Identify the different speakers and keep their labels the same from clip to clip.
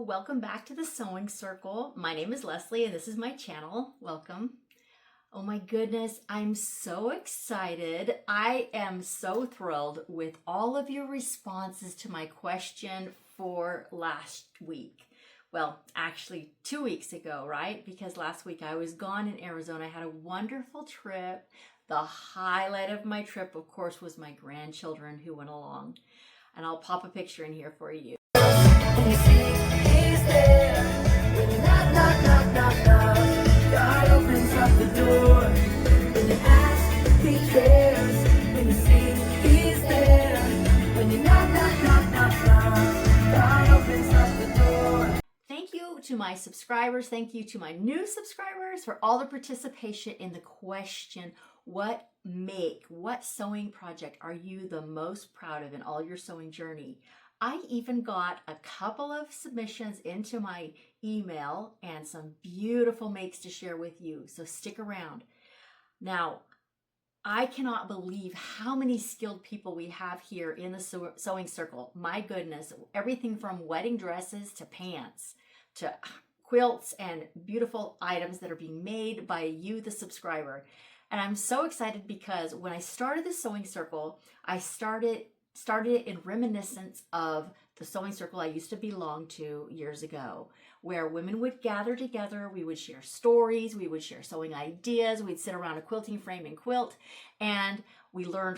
Speaker 1: welcome back to the Sewing Circle. My name is Leslie and this is my channel. Welcome. Oh my goodness, I'm so excited. I am so thrilled with all of your responses to my question for last week. Well, actually 2 weeks ago, right? Because last week I was gone in Arizona. I had a wonderful trip. The highlight of my trip, of course, was my grandchildren who went along. And I'll pop a picture in here for you.
Speaker 2: When you see he's there, when you knock, knock, knock, knock, knock, God opens up the door. When you ask, he cares. When you see he's there, when you knock, knock, knock, knock, knock, God opens up the door.
Speaker 1: Thank you to my subscribers. Thank you to my new subscribers for all the participation in the question, what sewing project are you the most proud of in all your sewing journey? I even got a couple of submissions into my email and some beautiful makes to share with you, so stick around. Now, I cannot believe how many skilled people we have here in the sewing circle. My goodness, everything from wedding dresses to pants to quilts and beautiful items that are being made by you, the subscriber. And I'm so excited because when I started the sewing circle, I started it in reminiscence of the sewing circle I used to belong to years ago, where women would gather together, we would share stories, we would share sewing ideas, we'd sit around a quilting frame and quilt, and we learned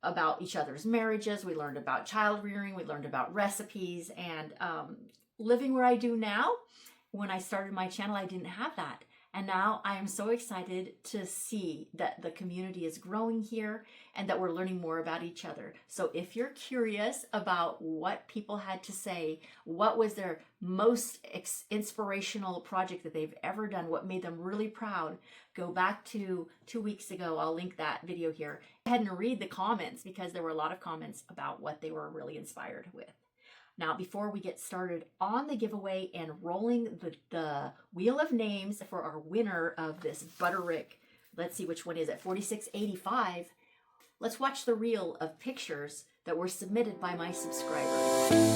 Speaker 1: about each other's marriages, we learned about child rearing, we learned about recipes, and living where I do now, when I started my channel, I didn't have that. And now I am so excited to see that the community is growing here and that we're learning more about each other. So if you're curious about what people had to say, what was their most inspirational project that they've ever done, what made them really proud, go back to 2 weeks ago. I'll link that video here. Go ahead and read the comments because there were a lot of comments about what they were really inspired with. Now, before we get started on the giveaway and rolling the wheel of names for our winner of this Butterick, let's see which one is it, 4685, let's watch the reel of pictures that were submitted by my subscribers.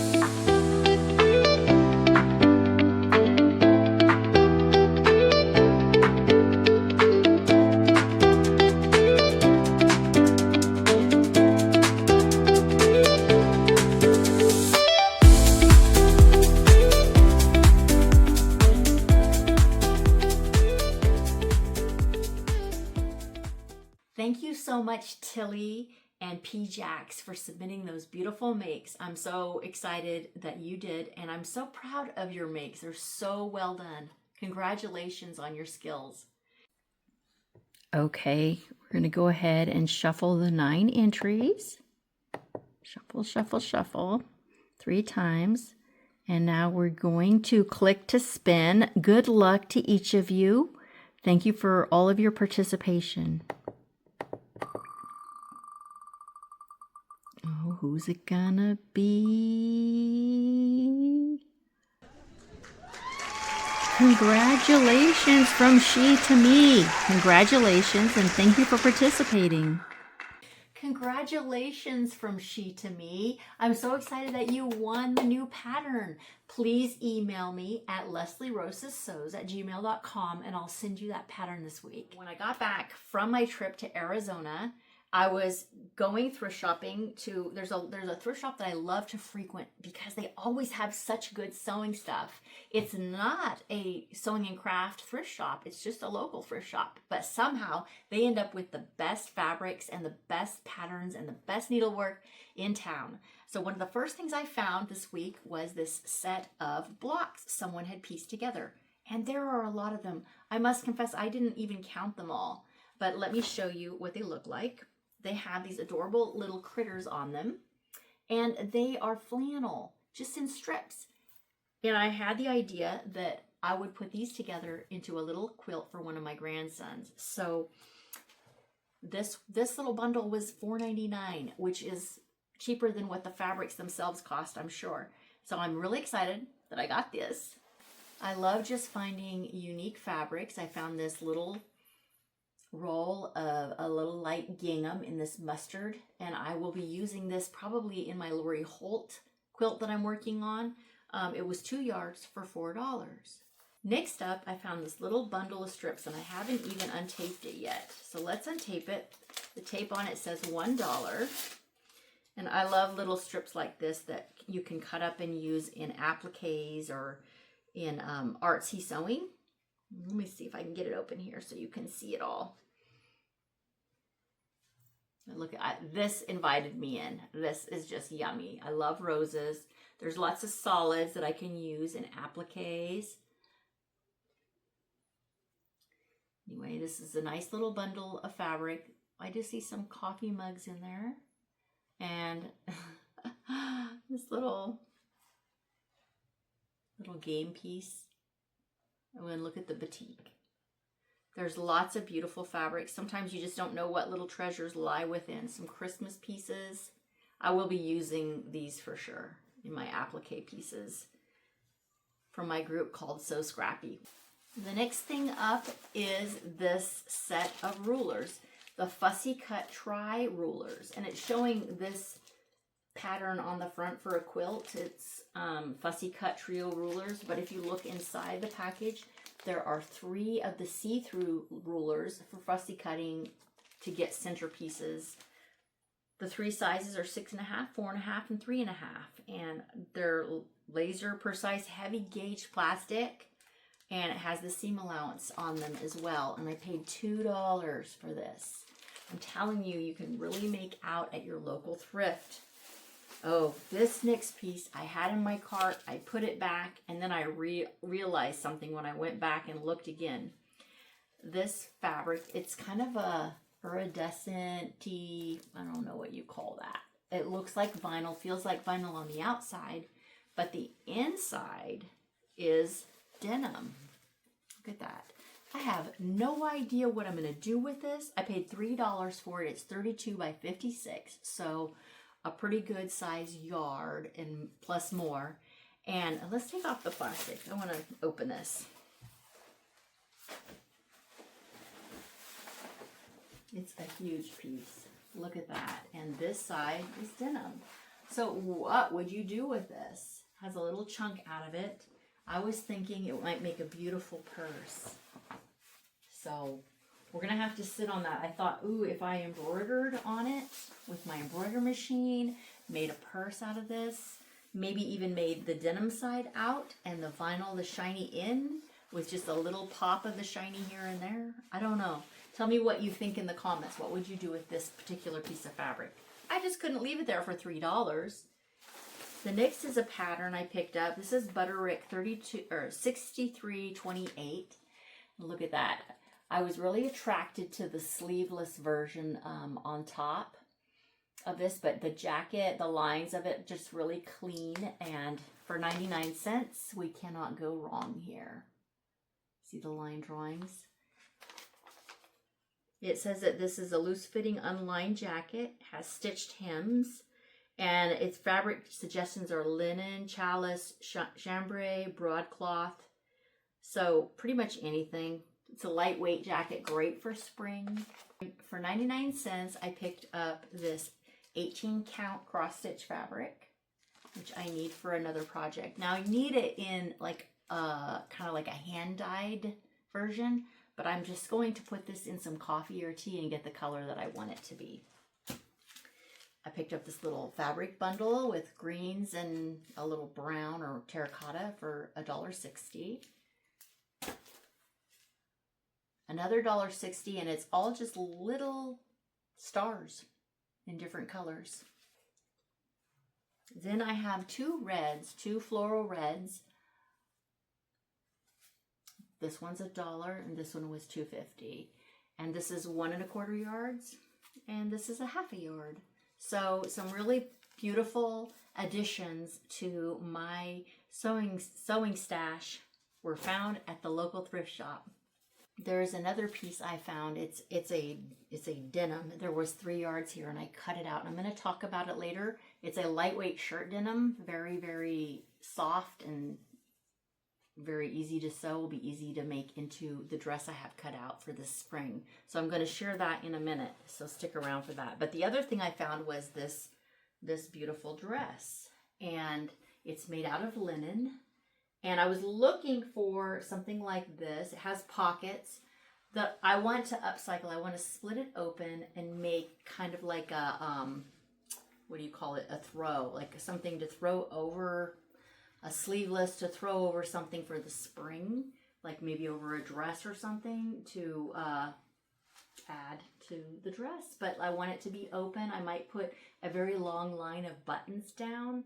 Speaker 1: Thank you so much, Tilly and P-Jax, for submitting those beautiful makes. I'm so excited that you did, and I'm so proud of your makes. They're so well done. Congratulations on your skills. Okay, we're going to go ahead and shuffle the 9 entries. Shuffle, shuffle, shuffle 3 times. And now we're going to click to spin. Good luck to each of you. Thank you for all of your participation. Oh, who's it gonna be? Congratulations from She to Me. Congratulations and thank you for participating. Congratulations from She to Me. I'm so excited that you won the new pattern. Please email me at lesleyrosassews@gmail.com and I'll send you that pattern this week. When I got back from my trip to Arizona, I was going thrift shopping to, there's a thrift shop that I love to frequent because they always have such good sewing stuff. It's not a sewing and craft thrift shop. It's just a local thrift shop, but somehow they end up with the best fabrics and the best patterns and the best needlework in town. So one of the first things I found this week was this set of blocks someone had pieced together. And there are a lot of them. I must confess, I didn't even count them all, but let me show you what they look like. They have these adorable little critters on them, and they are flannel, just in strips. And I had the idea that I would put these together into a little quilt for one of my grandsons. So this little bundle was $4.99, which is cheaper than what the fabrics themselves cost, I'm sure. So I'm really excited that I got this. I love just finding unique fabrics. I found this little roll of a little light gingham in this mustard, and I will be using this probably in my Lori Holt quilt that I'm working on. It was 2 yards for $4. Next up, I found this little bundle of strips, and I haven't even untaped it yet. So let's untape it. The tape on it says $1. And I love little strips like this that you can cut up and use in appliques or in artsy sewing. Let me see if I can get it open here so you can see it all. And look, this invited me in. This is just yummy. I love roses. There's lots of solids that I can use in appliques. Anyway, this is a nice little bundle of fabric. I do see some coffee mugs in there. And this little game piece. And then look at the batik. There's lots of beautiful fabrics. Sometimes you just don't know what little treasures lie within. Some Christmas pieces. I will be using these for sure in my applique pieces from my group called So Scrappy. The next thing up is this set of rulers, the Fussy Cut Tri rulers, and it's showing this pattern on the front for a quilt. It's Fussy Cut Trio rulers, but if you look inside the package, there are 3 of the see-through rulers for fussy cutting to get center pieces. The 3 sizes are 6.5, 4.5, and 3.5, and they're laser precise heavy gauge plastic. And it has the seam allowance on them as well. And I paid $2 for this. I'm telling you, you can really make out at your local thrift. Oh, this next piece I had in my cart. I put it back, and then I realized something when I went back and looked again. This fabric, it's kind of a iridescent-y, I don't know what you call that. It looks like vinyl, feels like vinyl on the outside, but the inside is denim. Look at that. I have no idea what I'm going to do with this. I paid $3 for it. It's 32 by 56, so a pretty good size yard and plus more. And let's take off the plastic. I want to open this. It's a huge piece. Look at that. And this side is denim. So what would you do with this? Has a little chunk out of it. I was thinking it might make a beautiful purse. So we're going to have to sit on that. I thought, ooh, if I embroidered on it with my embroidery machine, made a purse out of this, maybe even made the denim side out and the vinyl, the shiny in, with just a little pop of the shiny here and there. I don't know. Tell me what you think in the comments. What would you do with this particular piece of fabric? I just couldn't leave it there for $3. The next is a pattern I picked up. This is Butterick 6328. Look at that. I was really attracted to the sleeveless version on top of this, but the jacket, the lines of it, just really clean. And for 99 cents, we cannot go wrong here. See the line drawings? It says that this is a loose-fitting unlined jacket, has stitched hems, and its fabric suggestions are linen, challis, chambray, broadcloth, so pretty much anything. It's a lightweight jacket, great for spring. For 99 cents, I picked up this 18-count cross-stitch fabric, which I need for another project. Now, I need it in like kind of like a hand-dyed version, but I'm just going to put this in some coffee or tea and get the color that I want it to be. I picked up this little fabric bundle with greens and a little brown or terracotta for $1.60. Another $1.60, and it's all just little stars in different colors. Then I have two reds, two floral reds. This one's $1 and this one was $2.50. And this is 1 1/4 yards and this is a 1/2 yard. So some really beautiful additions to my sewing stash were found at the local thrift shop. There's another piece I found. It's a denim. There was 3 yards here and I cut it out. And I'm going to talk about it later. It's a lightweight shirt denim, very, very soft and very easy to sew. Will be easy to make into the dress I have cut out for this spring. So I'm going to share that in a minute. So stick around for that. But the other thing I found was this beautiful dress. And It's made out of linen. And I was looking for something like this. It has pockets that I want to upcycle. I want to split it open and make kind of like a, what do you call it? A throw, like something to throw over, a sleeveless to throw over something for the spring, like maybe over a dress or something to add to the dress. But I want it to be open. I might put a very long line of buttons down,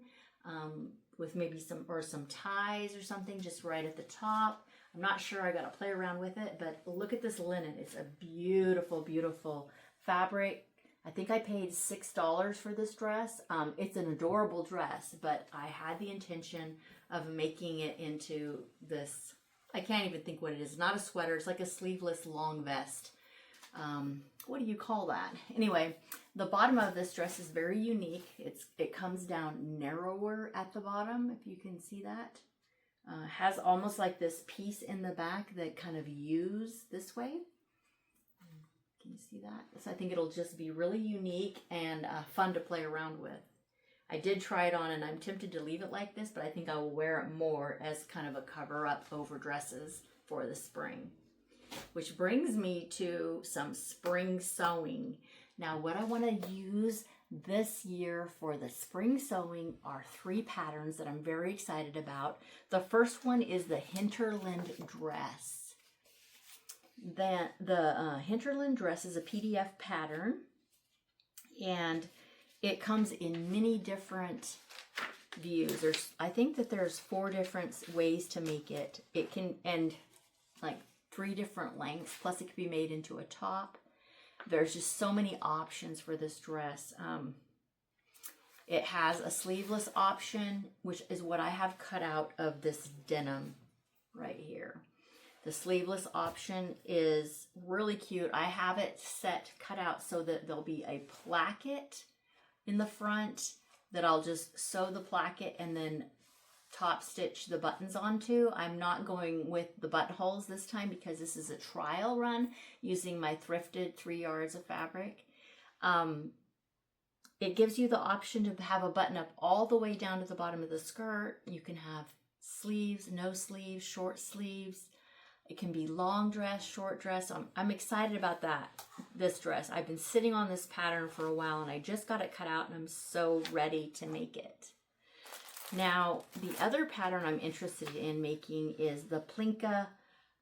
Speaker 1: with maybe some ties or something just right at the top. I'm not sure. I got to play around with it, but look at this linen. It's a beautiful, beautiful fabric. I think I paid $6 for this dress. It's an adorable dress, but I had the intention of making it into this, I can't even think what it is. Not a sweater. It's like a sleeveless long vest. What do you call that? Anyway, the bottom of this dress is very unique. It comes down narrower at the bottom, if you can see that. Has almost like this piece in the back that kind of U's this way. Can you see that? So I think it'll just be really unique and fun to play around with. I did try it on and I'm tempted to leave it like this, but I think I will wear it more as kind of a cover up over dresses for the spring. Which brings me to some spring sewing. Now what I want to use this year for the spring sewing are 3 patterns that I'm very excited about. The first one is the hinterland dress. The hinterland dress is a PDF pattern, and it comes in many different views. I think that there's 4 different ways to make it. It can end like 3 different lengths, plus it could be made into a top. There's just so many options for this dress. It has a sleeveless option, which is what I have cut out of this denim right here. The sleeveless option is really cute. I have it cut out so that there'll be a placket in the front that I'll just sew the placket and then top stitch the buttons onto. I'm not going with the buttonholes this time because this is a trial run using my thrifted 3 yards of fabric. It gives you the option to have a button up all the way down to the bottom of the skirt. You can have sleeves, no sleeves, short sleeves. It can be long dress, short dress. I'm excited about this dress. I've been sitting on this pattern for a while and I just got it cut out and I'm so ready to make it. Now, the other pattern I'm interested in making is the Plinka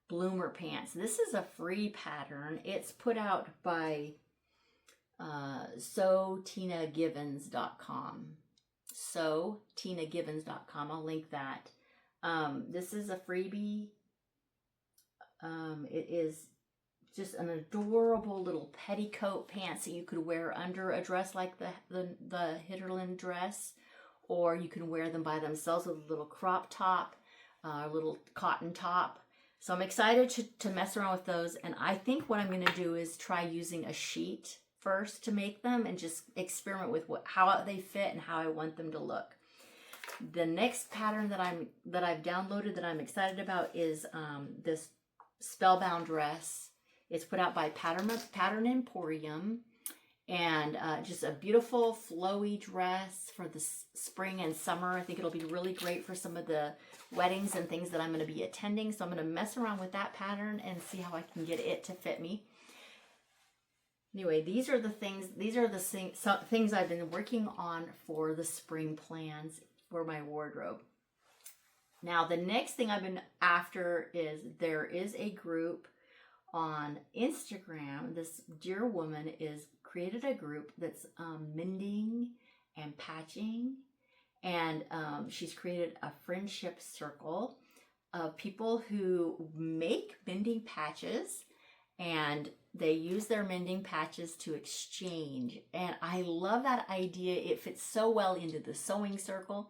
Speaker 1: bloomer pants. This is a free pattern. It's put out by sewtinagivens.com. Sewtinagivens.com. I'll link that. This is a freebie. It is just an adorable little petticoat pants that you could wear under a dress like the hinterland dress, or you can wear them by themselves with a little crop top, a little cotton top. So I'm excited to mess around with those, and I think what I'm going to do is try using a sheet first to make them and just experiment with how they fit and how I want them to look. The next pattern that I've downloaded that I'm excited about is this Spellbound dress. It's put out by Pattern Emporium, and just a beautiful flowy dress for the spring and summer. I think it'll be really great for some of the weddings and things that I'm going to be attending. So I'm going to mess around with that pattern and see how I can get it to fit me. Anyway, these are the things I've been working on for the spring plans for my wardrobe. Now, the next thing I've been after is there is a group on Instagram. This dear woman is created a group that's mending and patching, and she's created a friendship circle of people who make mending patches, and they use their mending patches to exchange. And I love that idea. It fits so well into the sewing circle.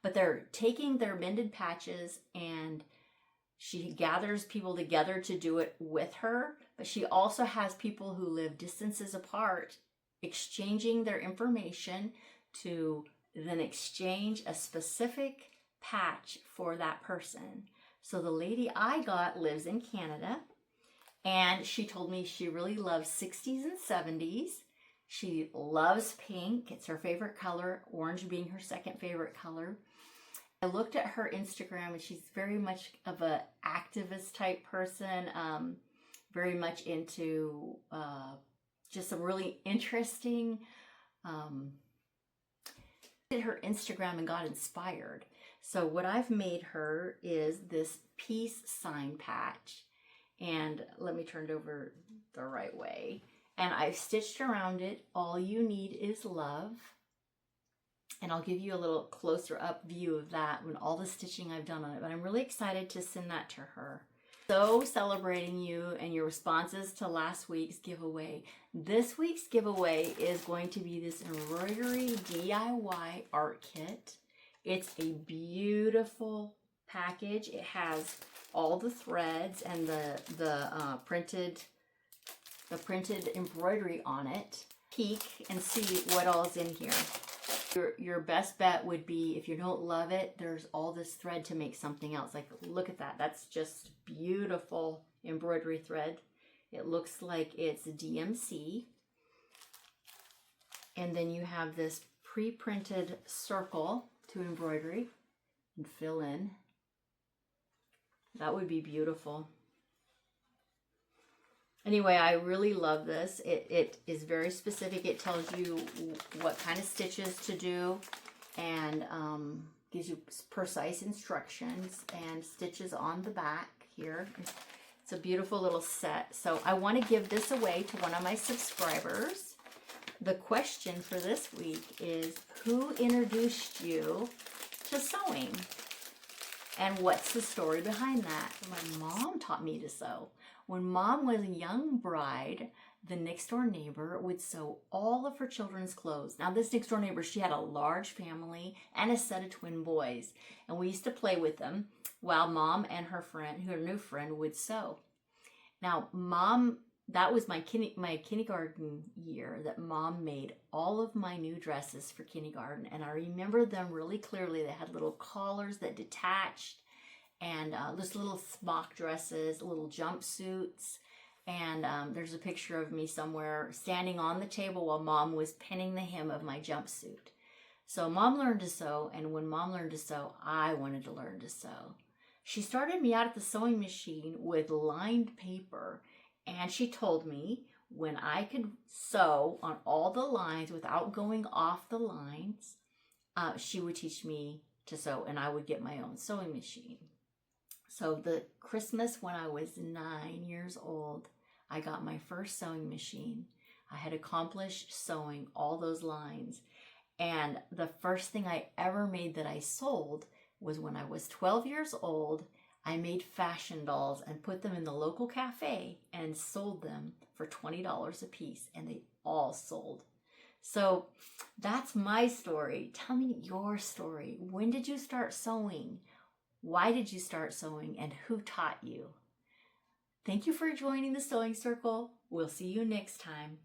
Speaker 1: But they're taking their mended patches, and she gathers people together to do it with her. But she also has people who live distances apart exchanging their information to then exchange a specific patch for that person. So the lady I got lives in Canada, and she told me she really loves 60s and 70s. She loves pink. It's her favorite color, orange being her second favorite color. I looked at her Instagram, and she's very much of a activist type person, very much into just some really interesting, did her Instagram and got inspired. So what I've made her is this peace sign patch, and let me turn it over the right way. And I've stitched around it, all you need is love. And I'll give you a little closer up view of that when all the stitching I've done on it. But I'm really excited to send that to her. So celebrating you and your responses to last week's giveaway. This week's giveaway is going to be this embroidery DIY art kit. It's a beautiful package. It has all the threads and the printed embroidery on it. Peek and see what all is in here. Your best bet would be, if you don't love it, there's all this thread to make something else. Like, look at that. That's just beautiful embroidery thread. It looks like it's DMC. And then you have this pre-printed circle to embroidery and fill in. That would be beautiful. Anyway, I really love this. It is very specific. It tells you what kind of stitches to do, and gives you precise instructions and stitches on the back here. It's a beautiful little set. So I want to give this away to one of my subscribers. The question for this week is, who introduced you to sewing? And what's the story behind that? My mom taught me to sew. When Mom was a young bride, the next door neighbor would sew all of her children's clothes. Now, this next door neighbor, she had a large family and a set of twin boys. And we used to play with them while Mom and her friend, her new friend, would sew. Now, Mom, that was my kindergarten year that Mom made all of my new dresses for kindergarten. And I remember them really clearly. They had little collars that detached, and just little smock dresses, little jumpsuits. And there's a picture of me somewhere standing on the table while Mom was pinning the hem of my jumpsuit. So Mom learned to sew, and when Mom learned to sew, I wanted to learn to sew. She started me out at the sewing machine with lined paper, and she told me when I could sew on all the lines without going off the lines, she would teach me to sew, and I would get my own sewing machine. So the Christmas when I was 9 years old, I got my first sewing machine. I had accomplished sewing all those lines. And the first thing I ever made that I sold was when I was 12 years old. I made fashion dolls and put them in the local cafe and sold them for $20 a piece, and they all sold. So that's my story. Tell me your story. When did you start sewing? Why did you start sewing, and who taught you? Thank you for joining the Sewing Circle. We'll see you next time.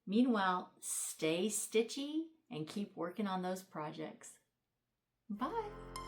Speaker 1: Meanwhile, stay stitchy and keep working on those projects. Bye.